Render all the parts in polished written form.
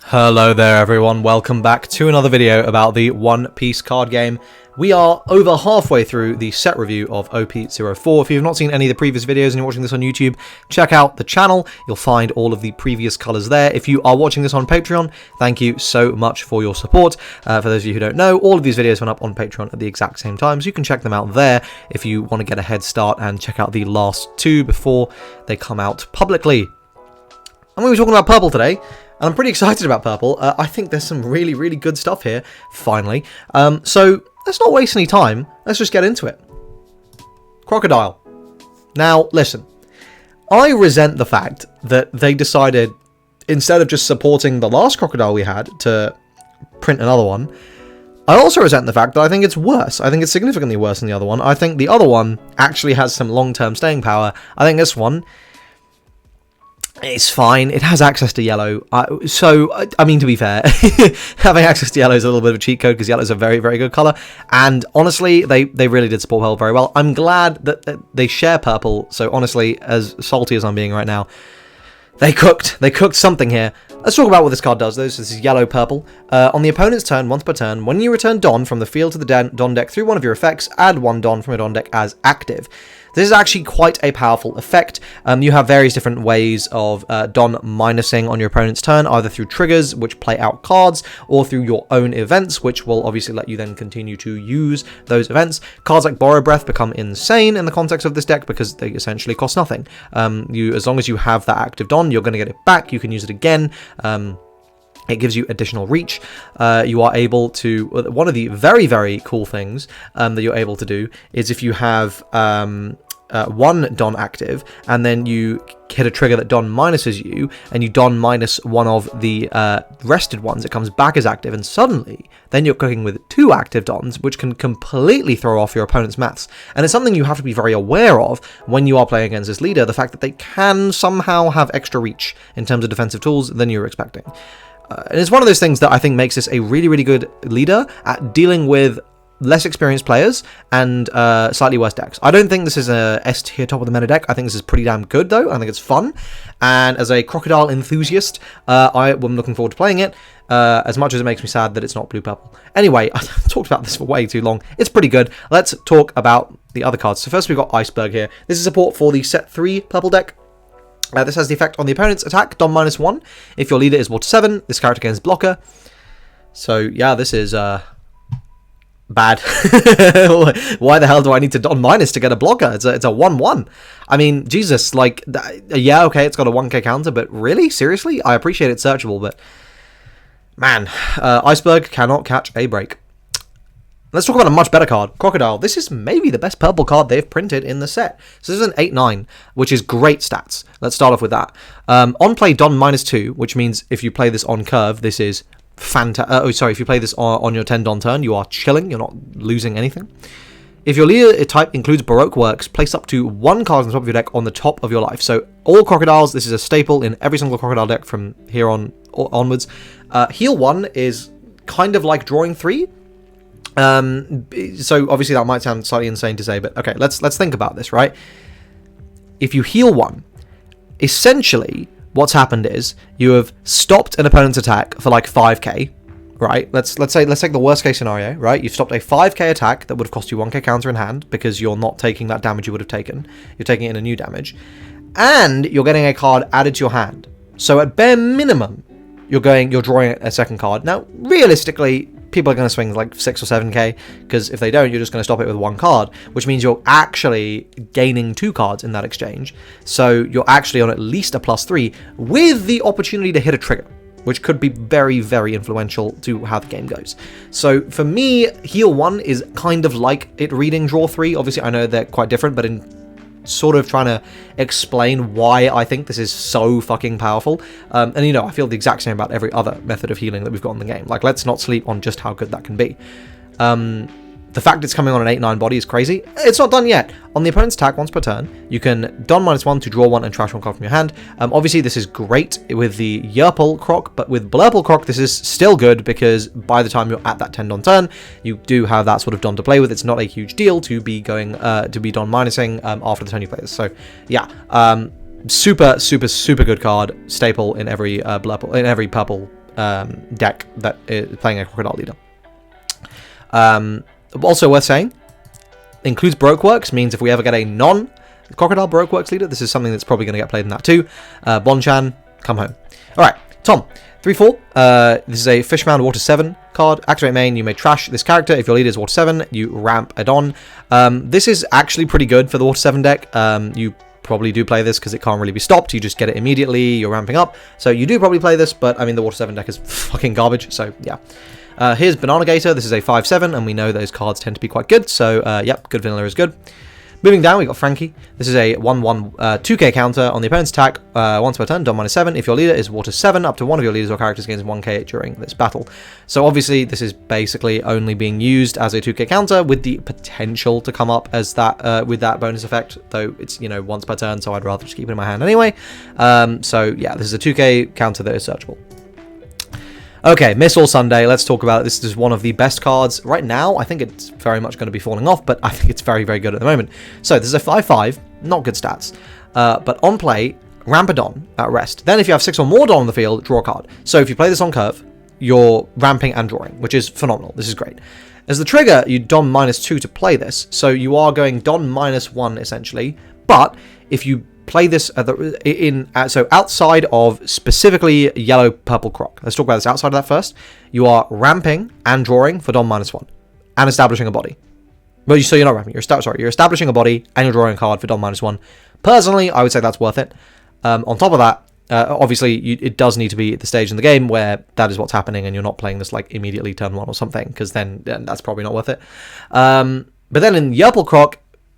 Hello there everyone, welcome back to another video about the One Piece card game. We are over halfway through the set review of OP04. If you've not seen any of the previous videos and you're watching this on YouTube, check out the channel. You'll find all of the previous colours there. If you are watching this on Patreon, thank you so much for your support. For those of you who don't know, all of these videos went up on Patreon at the exact same time, so you can check them out there if you want to get a head start and check out the last two before they come out publicly. I'm going to be talking about purple today. And I'm pretty excited about purple. I think there's some really good stuff here, finally. So let's not waste any time. Let's just get into it. Crocodile. Now, listen. I resent the fact that they decided, instead of just supporting the last crocodile we had, to print another one. I also resent the fact that I think it's worse. I think it's significantly worse than the other one. I think the other one actually has some long-term staying power. I think this one... it's fine. It has access to yellow. I mean, to be fair, having access to yellow is a little bit of a cheat code because yellow is a very good color. And honestly, they really did support purple very well. I'm glad that they share purple. So honestly, as salty as I'm being right now, they cooked something here. Let's talk about what this card does, though. So this is yellow purple. On the opponent's turn, once per turn, when you return Don from the field to the Don deck through one of your effects, add one Don from your Don deck as active. This is actually quite a powerful effect. You have various different ways of Don minusing on your opponent's turn, either through triggers, which play out cards, or through your own events, which will obviously let you then continue to use those events. Cards like Borrow Breath become insane in the context of this deck because they essentially cost nothing. As long as you have that active Don, you're going to get it back. You can use it again. It gives you additional reach. You are able to... one of the very cool things that you're able to do is if you have... one Don active, and then you hit a trigger that Don minuses you, and you Don minus one of the rested ones, it comes back as active, and suddenly, then you're cooking with two active Dons, which can completely throw off your opponent's maths. And it's something you have to be very aware of when you are playing against this leader, the fact that they can somehow have extra reach in terms of defensive tools than you're expecting. And it's one of those things that I think makes this a really good leader at dealing with less experienced players and slightly worse decks. I don't think this is a S tier top of the meta deck. I think this is pretty damn good, though. I think it's fun. And as a crocodile enthusiast, I am looking forward to playing it, as much as it makes me sad that it's not blue-purple. Anyway, I've talked about this for way too long. It's pretty good. Let's talk about the other cards. So first we've got Iceberg here. This is support for the set 3 purple deck. This has the effect on the opponent's attack, Don -1. If your leader is water 7, this character gains blocker. So yeah, this is... bad. Why the hell do I need to Don minus to get a blocker? It's a 1/1. I mean, Jesus, like, yeah, okay, it's got a 1k counter, but really? Seriously? I appreciate it's searchable, but man, Iceberg cannot catch a break. Let's talk about a much better card, Crocodile. This is maybe the best purple card they've printed in the set. So this is an 8/9, which is great stats. Let's start off with that. On play, Don -2, which means if you play this on curve, this is if you play this on your 10 Don turn, you are chilling, you're not losing anything. If your leader type includes Baroque Works, place up to one card on the top of your deck on the top of your life. So all crocodiles, this is a staple in every single crocodile deck from here onwards. Heal 1 is kind of like drawing 3. So obviously that might sound slightly insane to say, but okay, let's think about this, right? If you heal 1, essentially what's happened is you have stopped an opponent's attack for like 5k, right? Let's take the worst case scenario, right? You've stopped a 5k attack that would have cost you 1k counter in hand because you're not taking that damage you would have taken. You're taking it in a new damage, and you're getting a card added to your hand. So at bare minimum, you're drawing a second card. Now, realistically, people are going to swing like 6 or 7k, because if they don't, you're just going to stop it with one card, which means you're actually gaining 2 cards in that exchange. So you're actually on at least a +3 with the opportunity to hit a trigger, which could be very influential to how the game goes. So for me, heal 1 is kind of like it reading draw 3. Obviously, I know they're quite different, but in sort of trying to explain why I think this is so fucking powerful. And you know, I feel the exact same about every other method of healing that we've got in the game. Like, let's not sleep on just how good that can be. The fact it's coming on an 8/9 body is crazy. It's not done yet. On the opponent's attack once per turn, you can Don -1 to draw 1 and trash 1 card from your hand. Obviously, this is great with the Yerpul Croc, but with Blurple Croc, this is still good because by the time you're at that 10 Don turn, you do have that sort of Don to play with. It's not a huge deal to be going to be Don minusing after the turn you play this. So yeah, super good card, staple in every Blurple, in every purple deck that is playing a Crocodile Leader. Also worth saying, includes Brokeworks, means if we ever get a non-Crocodile Brokeworks leader, this is something that's probably going to get played in that too. Bonchan, come home. Alright, Tom, 3-4. This is a Fishman Water 7 card. Activate main, you may trash this character. If your leader is Water 7, you ramp a Don. This is actually pretty good for the Water 7 deck. You probably do play this because it can't really be stopped. You just get it immediately, you're ramping up. So you do probably play this, but I mean, the Water 7 deck is fucking garbage, so yeah. Here's Banana Gator. This is a 5-7, and we know those cards tend to be quite good, so yep, good vanilla is good. Moving down, we got Frankie. This is a 1-1 2k counter on the opponent's attack once per turn, Don -7. If your leader is Water 7, up to one of your leaders or characters gains 1k during this battle. So obviously, this is basically only being used as a 2k counter with the potential to come up as that with that bonus effect, though it's, you know, once per turn, so I'd rather just keep it in my hand anyway. So yeah, this is a 2k counter that is searchable. Okay, Missile Sunday, let's talk about it. This is one of the best cards right now. I think it's very much going to be falling off, but I think it's very, very good at the moment. So this is a 5-5, not good stats. But on play, ramp a Don at rest. Then if you have 6 or more Don on the field, draw a card. So if you play this on curve, you're ramping and drawing, which is phenomenal. This is great. As the trigger, you Don -2 to play this. So you are going Don -1 essentially. But if you play this so outside of specifically yellow purple croc. Let's talk about this outside of that first. You are ramping and drawing for Don -1 and establishing a body. Well, so you're not ramping. You're establishing a body and you're drawing a card for Don -1. Personally, I would say that's worth it. On top of that, obviously, it does need to be at the stage in the game where that is what's happening and you're not playing this like immediately turn 1 or something, because then that's probably not worth it. But then in Yerple Croc,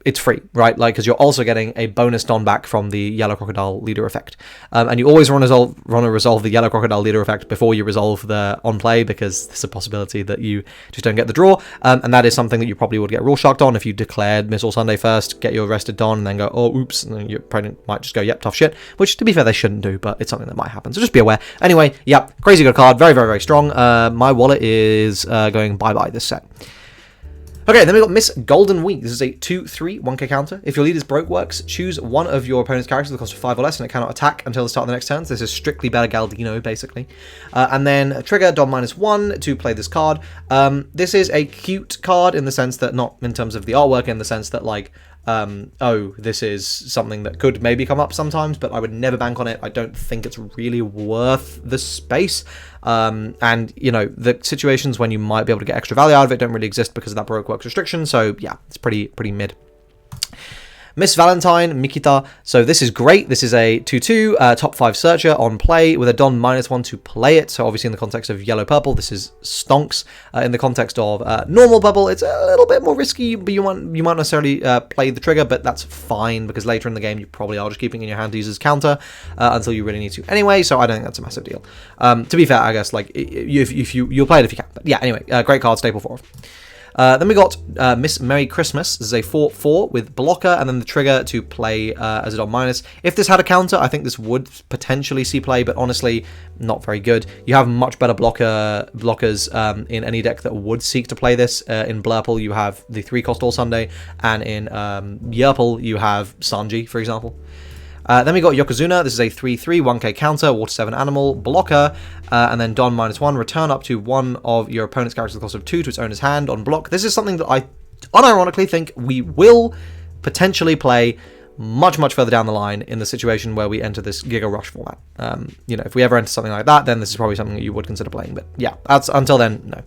it's free, right? Like, because you're also getting a bonus Don back from the Yellow Crocodile Leader effect. And you always want to resolve the Yellow Crocodile Leader effect before you resolve the on play, because there's a possibility that you just don't get the draw. And that is something that you probably would get rule shocked on if you declared Missile Sunday first, get your rested Don, and then go, oh, oops, and then your opponent might just go, yep, tough shit. Which, to be fair, they shouldn't do, but it's something that might happen. So just be aware. Anyway, yep, crazy good card. Very, very, very strong. My wallet is going bye-bye this set. Okay, then we've got Miss Golden Week. This is a 2-3 1k counter. If your leader's Brokeworks, choose one of your opponent's characters with a cost of 5 or less, and it cannot attack until the start of the next turn. So this is strictly Bella Galdino, basically. And then trigger Don -1 to play this card. This is a cute card in the sense that, not in terms of the artwork, in the sense that, like, oh, this is something that could maybe come up sometimes, but I would never bank on it. I don't think it's really worth the space. And, you know, the situations when you might be able to get extra value out of it don't really exist because of that Brokeworks restriction. So, yeah, it's pretty mid. Miss Valentine, Mikita. So this is great. This is a 2-2 top 5 searcher on play with a Don -1 to play it. So obviously in the context of yellow purple, this is stonks. In the context of normal purple, it's a little bit more risky, but you might necessarily play the trigger, but that's fine because later in the game you probably are just keeping in your hand to use as counter until you really need to anyway. So I don't think that's a massive deal. To be fair, I guess like if you'll play it if you can. But yeah, anyway, great card, staple 4. Then we got Miss Merry Christmas. This is a 4-4 with blocker, and then the trigger to play as a Don -. If this had a counter, I think this would potentially see play, but honestly, not very good. You have much better blockers in any deck that would seek to play this. In Blurple, you have the 3-cost All Sunday, and in Yerple, you have Sanji, for example. Then we got Yokozuna. This is a 3-3 1k counter, Water 7 animal, blocker, and then Don -1, return up to one of your opponent's characters with the cost of 2 to its owner's hand on block. This is something that I unironically think we will potentially play much further down the line in the situation where we enter this Giga Rush format. You know, if we ever enter something like that, then this is probably something that you would consider playing, but yeah, until then, no.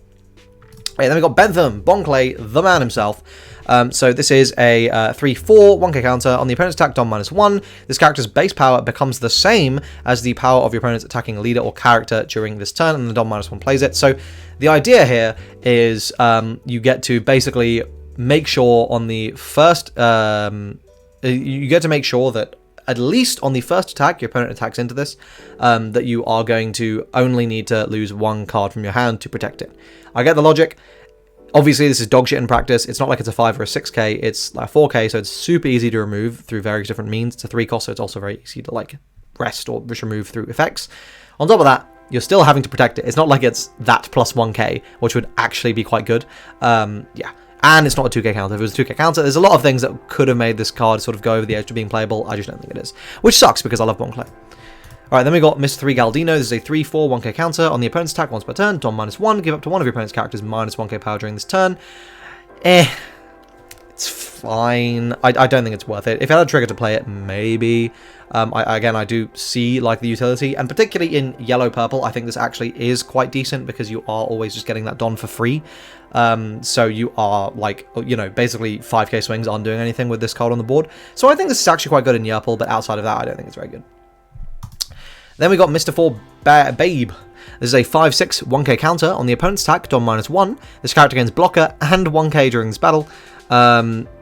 Okay, then we got Bentham, Bonclay, the man himself. So this is a 3-4 1k counter on the opponent's attack, Don -1. This character's base power becomes the same as the power of your opponent's attacking leader or character during this turn, and the Don -1 plays it. So the idea here is you get to basically make sure on the first, you get to make sure that at least on the first attack, your opponent attacks into this, that you are going to only need to lose one card from your hand to protect it. I get the logic. Obviously, this is dog shit in practice. It's not like it's a 5 or a 6k. It's like 4k, so it's super easy to remove through various different means. It's a 3-cost, so it's also very easy to like rest or just remove through effects. On top of that, you're still having to protect it. It's not like it's that plus 1k, which would actually be quite good. Yeah. And it's not a 2k counter. If it was a 2k counter, there's a lot of things that could have made this card sort of go over the edge to being playable. I just don't think it is. Which sucks because I love Bonclay. Alright, then we got Mr. 3 Galdino. This is a 3/4 1k counter. On the opponent's attack once per turn, Dom -1. Give up to one of your opponent's characters minus 1k power during this turn. It's fine. I don't think it's worth it. If I had a trigger to play it, maybe. Again, I do see like the utility, and particularly in yellow-purple, I think this actually is quite decent because you are always just getting that Don for free. So you are like, you know, basically 5k swings aren't doing anything with this card on the board. So I think this is actually quite good in Yerple, but outside of that, I don't think it's very good. Then we got Mr. 4 Babe. This is a 5/6 1k counter. On the opponent's attack, Don -1. This character gains blocker and 1k during this battle.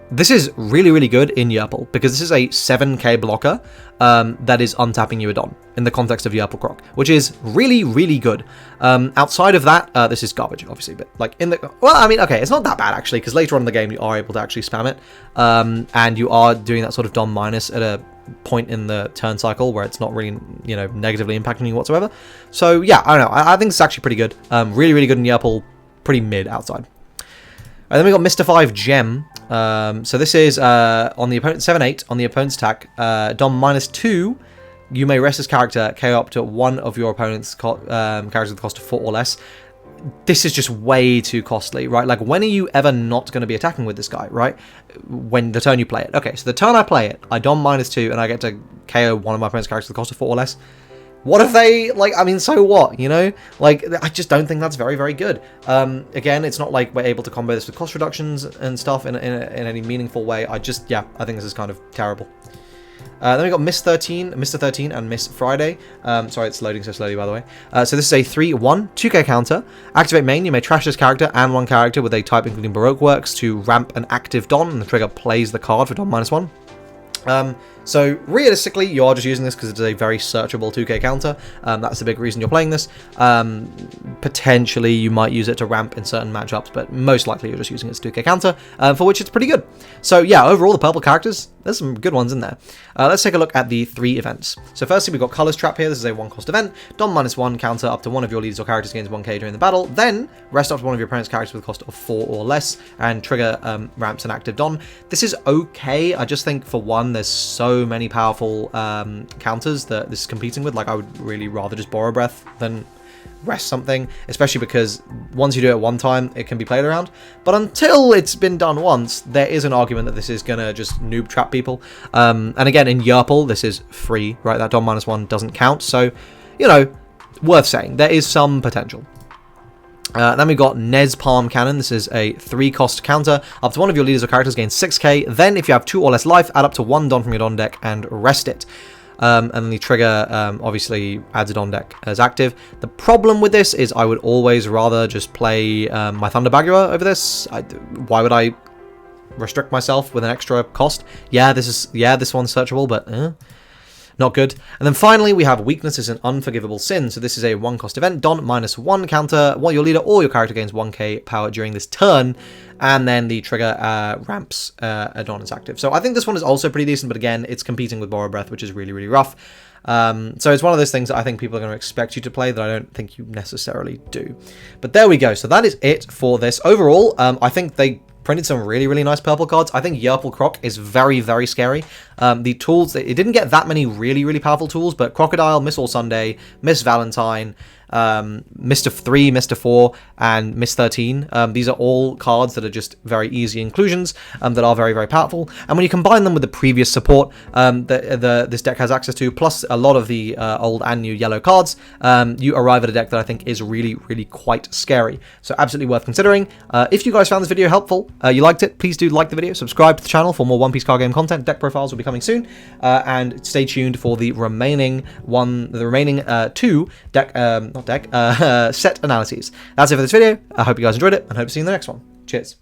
This is really, really good in Yerple because this is a 7k blocker that is untapping you a Don in the context of Yerple Croc, which is really, really good. Outside of that, this is garbage, obviously, but like in the... Well, I mean, okay, it's not that bad, actually, because later on in the game, you are able to actually spam it, and you are doing that sort of Don minus at a point in the turn cycle where it's not really, you know, negatively impacting you whatsoever. So, yeah, I don't know. I think it's actually pretty good. Really, really good in Yerple, pretty mid outside. And then we got Mr. 5 Gem. So this is on the opponent 7/8 on the opponent's attack. Dom -2. You may rest this character, KO up to one of your opponent's characters with the cost of 4 or less. This is just way too costly, right? Like, when are you ever not going to be attacking with this guy, right? When the turn you play it. Okay, so the turn I play it, I Dom -2, and I get to KO one of my opponent's characters with the cost of 4 or less. What if they, like, I mean, so what, you know? Like, I just don't think that's very, very good. Again, it's not like we're able to combo this with cost reductions and stuff in any meaningful way. I think this is kind of terrible. Then we got Mr. 13 and Miss Friday. Sorry, it's loading so slowly, by the way. So this is a 3/1 2k counter. Activate main, you may trash this character and one character with a type including Baroque Works to ramp an active Don, and the trigger plays the card for Don -1. So realistically, you are just using this because it's a very searchable 2k counter. That's the big reason you're playing this. Potentially, you might use it to ramp in certain matchups, but most likely you're just using it as 2k counter, for which it's pretty good. So yeah, overall, the purple characters, there's some good ones in there. Let's take a look at the 3 events. So firstly, we've got Colors Trap here. This is a 1-cost event. Don -1 counter up to one of your leaders or characters gains 1k during the battle. Then rest up to one of your opponent's characters with a cost of 4 or less, and trigger ramps an active Don. This is okay. I just think, for one, there's so many powerful counters that this is competing with. Like, I would really rather just borrow breath than rest something, especially because once you do it one time, it can be played around. But until it's been done once, there is an argument that this is gonna just noob trap people. And again, in Yerple, this is free, right? That Don -1 doesn't count, so, you know, worth saying. There is some potential. Then we've got Nez Palm Cannon. This is a 3-cost counter. Up to one of your leaders or characters gains 6k. Then, if you have 2 or less life, add up to 1 Don from your Don deck and rest it. And then the trigger obviously adds a Don deck as active. The problem with this is I would always rather just play my Thunder Bagua over this. Why would I restrict myself with an extra cost? Yeah, this one's searchable, but not good. And then finally, we have Weakness is an Unforgivable Sin. So this is a 1-cost event. Don -1 counter. While your leader or your character gains 1k power during this turn. And then the trigger ramps a Don is active. So I think this one is also pretty decent. But again, it's competing with Borrow Breath, which is really, really rough. So it's one of those things that I think people are going to expect you to play that I don't think you necessarily do. But there we go. So that is it for this. Overall, I think they printed some really, really nice purple cards. I think Yerple Croc is very, very scary. The tools, it didn't get that many really, really powerful tools, but Crocodile, Miss All Sunday, Miss Valentine, Mr. 3, Mr. 4, and Miss 13. These are all cards that are just very easy inclusions that are very, very powerful. And when you combine them with the previous support this deck has access to, plus a lot of the old and new yellow cards, you arrive at a deck that I think is really, really quite scary. So absolutely worth considering. If you guys found this video helpful, you liked it, please do like the video, subscribe to the channel for more One Piece card game content. Deck profiles will be coming soon, and stay tuned for the remaining 2 set analyses. That's it for this video. I hope you guys enjoyed it, and hope to see you in the next one. Cheers.